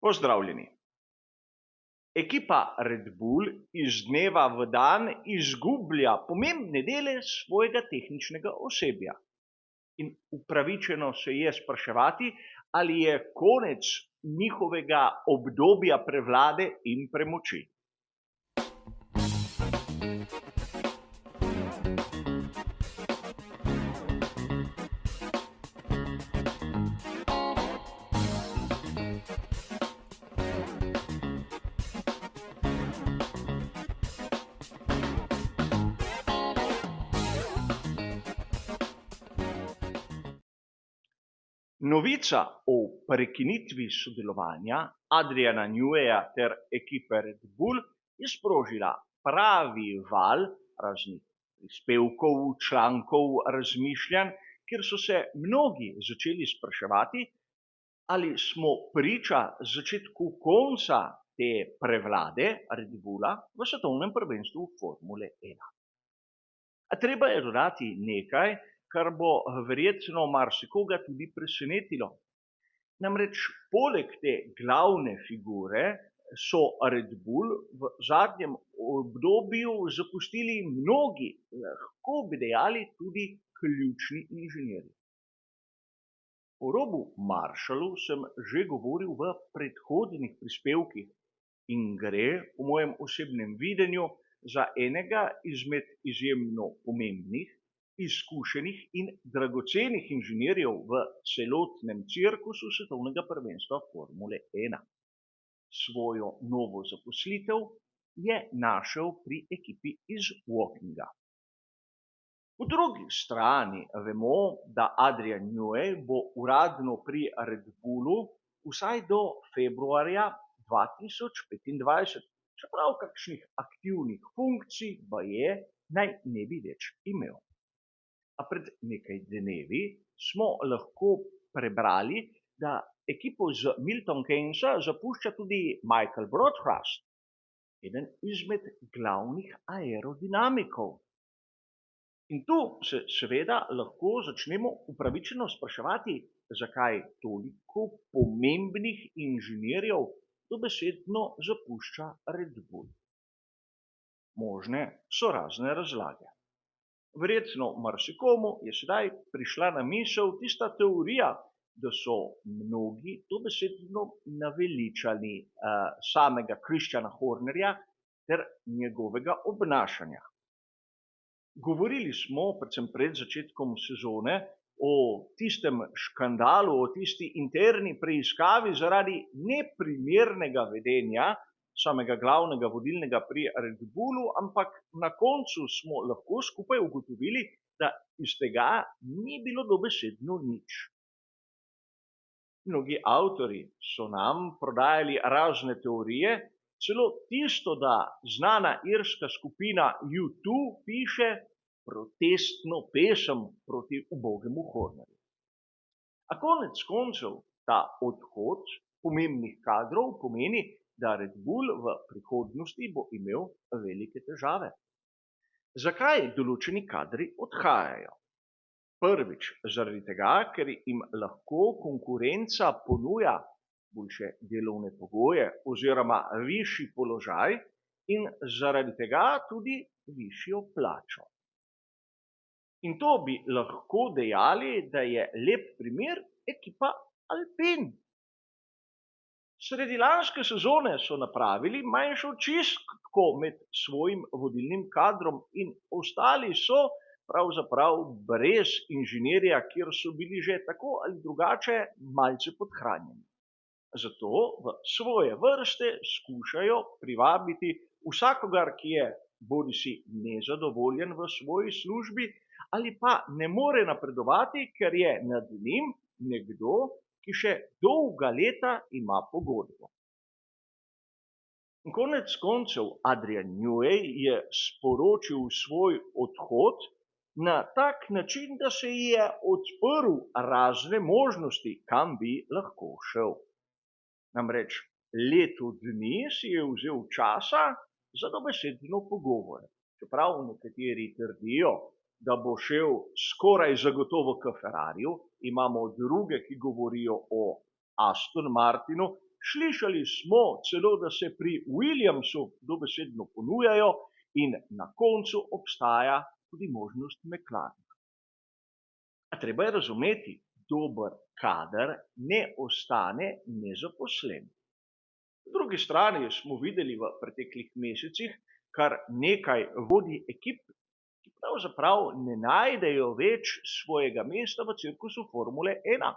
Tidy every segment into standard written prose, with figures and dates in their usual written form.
Pozdravljeni. Ekipa Red Bull iz dneva v dan izgublja pomembne dele svojega tehničnega osebja. In upravičeno se je spraševati, ali je konec njihovega obdobja prevlade in premoči. Novica o prekinitvi sodelovanja Adriana Neweja ter ekipe Red Bull je sprožila pravi val raznih prispevkov, člankov, razmišljanj, kjer so se mnogi začeli spraševati, ali smo priča začetku konca te prevlade Red Bulla v svetovnem prvenstvu Formule 1. A treba je dodati nekaj, kar bo verjetno marsikoga tudi presenetilo. Namreč poleg te glavne figure so Red Bull v zadnjem obdobju zapustili mnogi, lahko bi dejali tudi ključni inženirji. O Robu Marshallu sem že govoril v predhodnih prispevkih in gre, po mojem osebnem videnju, za enega izmed izjemno pomembnih, izkušenih in dragocenih inženirjev v celotnem cirkusu svetovnega prvenstva Formule 1. Svojo novo zaposlitev je našel pri ekipi iz Wokinga. Po drugi strani vemo, da Adrian Newey bo uradno pri Red Bullu vsaj do februarja 2025, čeprav kakšnih aktivnih funkcij baje naj ne bi več imel. A pred nekaj dnevi smo lahko prebrali, da ekipo z Milton Keynesa zapušča tudi Michael Broadcast, eden izmed glavnih aerodinamikov. In tu se seveda lahko začnemo upravičeno spraševati, zakaj toliko pomembnih inženirjev dobesedno zapušča Red Bull. Možne so razne razlage. Verjetno marsikomu je sedaj prišla na misel tista teorija, da so mnogi dobesedno naveličani samega Christiana Hornerja ter njegovega obnašanja. Govorili smo, predvsem pred začetkom sezone, o tistem škandalu, o tisti interni preiskavi zaradi neprimernega vedenja samega glavnega vodilnega pri Red Bullu, ampak na koncu smo lahko skupaj ugotovili, da iz tega ni bilo dobesedno nič. Mnogi avtorji so nam prodajali razne teorije, celo tisto, da znana irska skupina U2 piše protestno pesem proti ubogemu Hornerju. A konec koncev ta odhod pomembnih kadrov pomeni, da Red Bull v prihodnosti bo imel velike težave. Zakaj določeni kadri odhajajo? Prvič, zaradi tega, ker jim lahko konkurenca ponuja boljše delovne pogoje oziroma višji položaj in zaradi tega tudi višjo plačo. In to bi lahko dejali, da je lep primer ekipa Alpine. Sredi lanske sezone so napravili manjšo čistko med svojim vodilnim kadrom in ostali so pravzaprav brez inženirja, kjer so bili že tako ali drugače malce podhranjeni. Zato v svoje vrste skušajo privabiti vsakogar, ki je bodisi nezadovoljen v svoji službi ali pa ne more napredovati, ker je nad njim nekdo, ki še dolga leta ima pogodbo. Konec koncev Adrian Newey je sporočil svoj odhod na tak način, da se ji je odprl razne možnosti, kam bi lahko šel. Namreč leto dni si je vzel časa za dobesedno pogovore. Čeprav nekateri trdijo, da bo šel skoraj zagotovo k Ferrariju, imamo druge, ki govorijo o Aston Martinu, Slišali smo celo, da se pri Williamsu dobesedno ponujajo in na koncu obstaja tudi možnost McLarena. A treba je razumeti, dober kader ne ostane nezaposlen. Po drugi strani smo videli v preteklih mesecih kar nekaj vodij ekip, ki pravzaprav ne najdejo več svojega mesta v cirkusu Formule 1.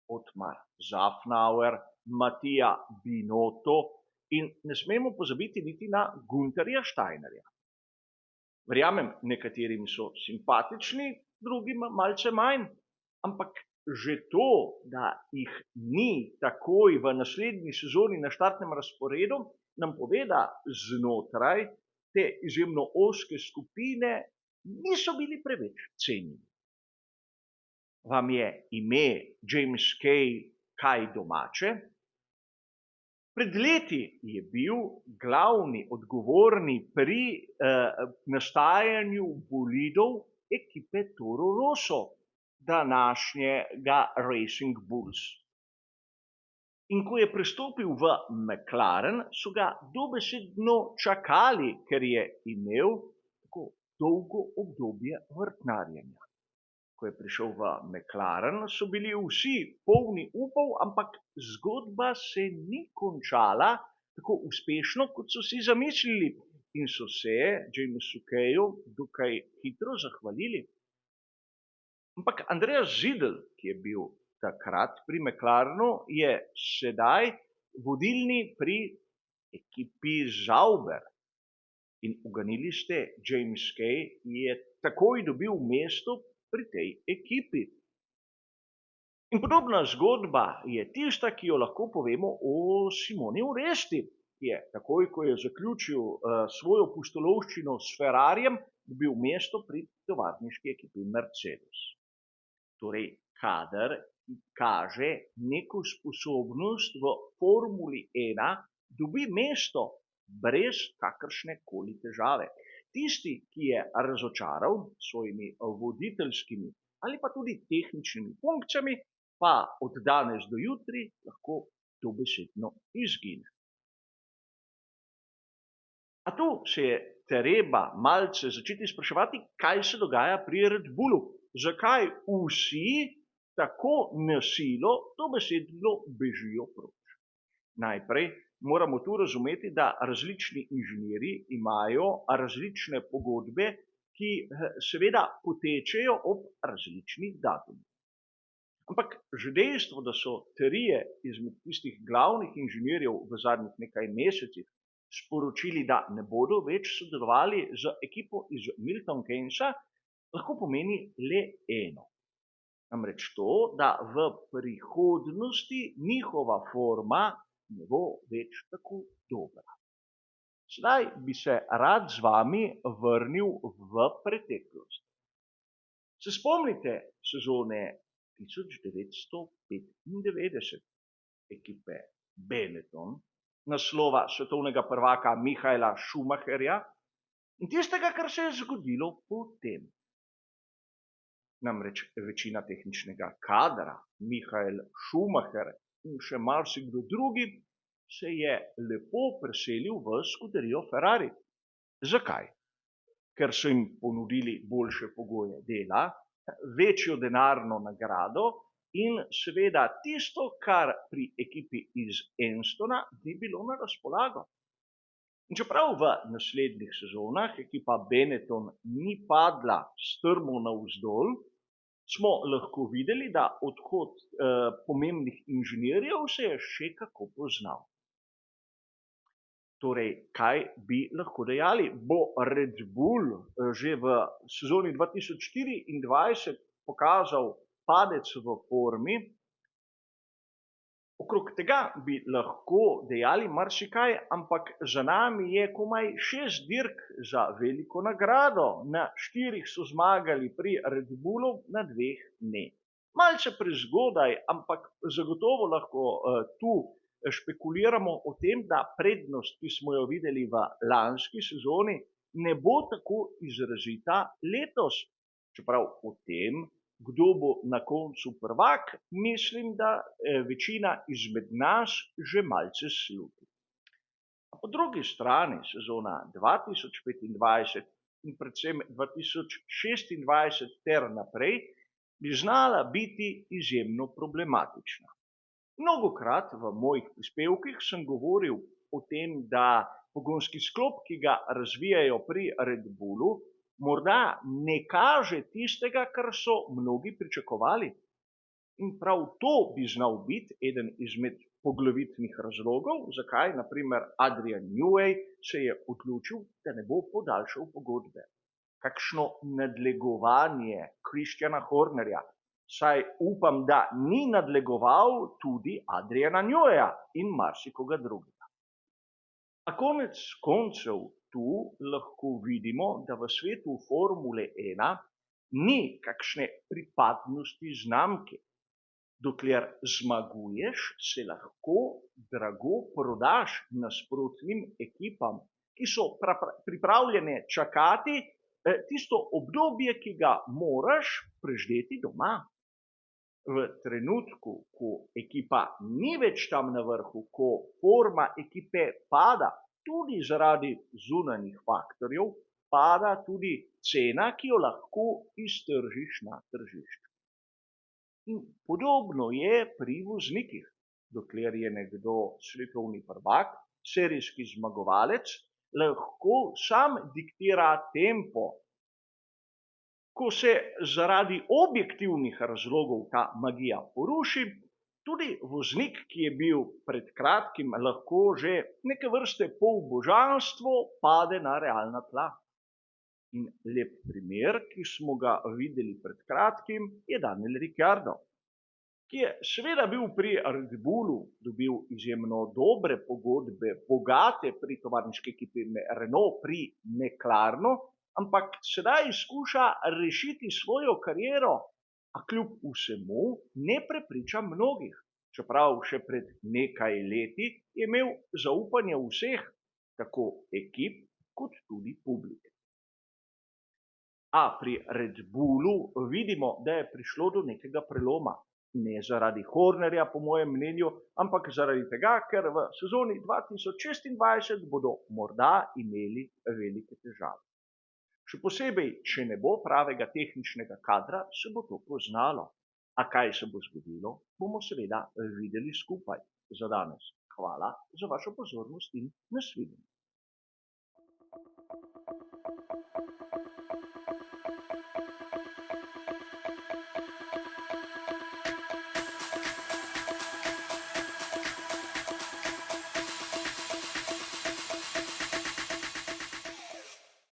Otmar Zafnauer, Mattia Binotto in ne smemo pozabiti niti na Günterja Steinerja. Verjamem, nekaterim so simpatični, drugim malce manj, ampak že to, da jih ni takoj v naslednji sezoni na štartnem razporedu, nam pove, da znotraj te izjemno ozke skupine niso bili preveč cenjeni. Vam je ime James Kay kaj domače? Pred leti je bil glavni odgovorni pri nastajanju bolidov ekipe Toro Rosso, današnjega Racing Bulls. In ko je prestopil v McLaren, so ga dobesedno čakali, ker je imel tako dolgo obdobje vrtnarjenja. Ko je prišel v McLaren, so bili vsi polni upov, ampak zgodba se ni končala tako uspešno, kot so si zamislili in so se Jamesu Kayu dokaj hitro zahvalili. Ampak Andreas Seidl, ki je bil takrat pri McLarenu, je sedaj vodilni pri ekipi Sauber. In uganili ste, James Kay je takoj dobil mesto pri tej ekipi. In podobna zgodba je tista, ki jo lahko povemo o Simoni Oresti, ki je takoj, ko je zaključil svojo pustolovščino s Ferrarijem, dobil mesto pri tovarniški ekipi Mercedes. Torej, kader kaže neko sposobnost v Formuli 1, dobi mesto brez kakršne koli težave. Tisti, ki je razočaral s svojimi voditeljskimi ali pa tudi tehničnimi funkcijami, pa od danes do jutri lahko dobesedno izgine. A tu se je treba malce začeti spraševati, kaj se dogaja pri Red Bullu. Zakaj vsi tako na silo dobesedno bežijo proč? Najprej moramo tu razumeti, da različni inženirji imajo različne pogodbe, ki seveda potečejo ob različnih datumih. Ampak že dejstvo, da so trije izmed tistih glavnih inženirjev v zadnjih nekaj mesecih sporočili, da ne bodo več sodelovali z ekipo iz Milton Keynesa, lahko pomeni le eno. Namreč to, da v prihodnosti njihova forma ne bo več tako dobra. Sedaj bi se rad z vami vrnil v preteklost. Se spomnite sezone 1995 ekipe Benetton, naslova svetovnega prvaka Michaela Schumacherja in tistega, kar se je zgodilo potem. Namreč večina tehničnega kadra, Michael Schumacher in še marsikdo drugi, se je lepo preselil v skuderijo Ferrari. Zakaj? Ker so jim ponudili boljše pogoje dela, večjo denarno nagrado in seveda tisto, kar pri ekipi iz Enstona ni bilo na razpolago. In čeprav v naslednjih sezonah ekipa Benetton ni padla strmo navzdol, smo lahko videli, da odhod pomembnih inženirjev se je še kako poznal. Torej, kaj bi lahko dejali? Bo Red Bull že v sezoni 2024 pokazal padec v formi? Okrog tega bi lahko dejali marsikaj, ampak za nami je komaj 6 dirk za veliko nagrado. Na 4 so zmagali pri Red Bullu, na 2 ne. Malce prezgodaj, ampak zagotovo lahko tu špekuliramo o tem, da prednost, ki smo jo videli v lanski sezoni, ne bo tako izrazita letos. Čeprav o tem kdo bo na koncu prvak, mislim, da večina izmed nas že malce sluti. Po drugi strani sezona 2025 in predvsem 2026 ter naprej bi znala biti izjemno problematična. Mnogokrat v mojih prispevkih sem govoril o tem, da pogonski sklop, ki ga razvijajo pri Red Bullu, morda ne kaže tistega, kar so mnogi pričakovali. In prav to bi znal biti eden izmed poglavitnih razlogov, zakaj naprimer Adrian Newey se je odločil, da ne bo podaljšal pogodbe. Kakšno nadlegovanje Christiana Hornerja, saj upam, da ni nadlegoval tudi Adriana Neweyja in marsikoga drugega. A konec koncev tu lahko vidimo, da v svetu Formule 1 ni kakšne pripadnosti znamke. Dokler zmaguješ, se lahko drago prodaš nasprotnim ekipam, ki so pripravljene čakati tisto obdobje, ki ga moraš preživeti doma. V trenutku, ko ekipa ni več tam na vrhu, ko forma ekipe pada, tudi zaradi zunanjih faktorjev, pada tudi cena, ki jo lahko iztržiš na tržišču. In podobno je pri voznikih. Dokler je nekdo svetovni prvak, serijski zmagovalec, lahko sam diktira tempo. Ko se zaradi objektivnih razlogov ta magija poruši, tudi voznik, ki je bil pred kratkim lahko že neke vrste polbožanstvo, pade na realna tla. In lep primer, ki smo ga videli pred kratkim, je Daniel Ricciardo, ki je seveda bil pri Red Bullu, dobil izjemno dobre pogodbe, bogate pri tovarniški ekipi Renault, pri McLarenu, ampak sedaj skuša rešiti svojo kariero, a kljub vsemu ne prepriča mnogih, čeprav še pred nekaj leti je imel zaupanje vseh, tako ekip kot tudi publike. A pri Red Bullu vidimo, da je prišlo do nekega preloma. Ne zaradi Hornerja, po mojem mnenju, ampak zaradi tega, ker v sezoni 2026 bodo morda imeli velike težave. Še posebej, če ne bo pravega tehničnega kadra, se bo to poznalo. A kaj se bo zgodilo, bomo seveda videli skupaj. Za danes hvala za vašo pozornost in nasvidenje.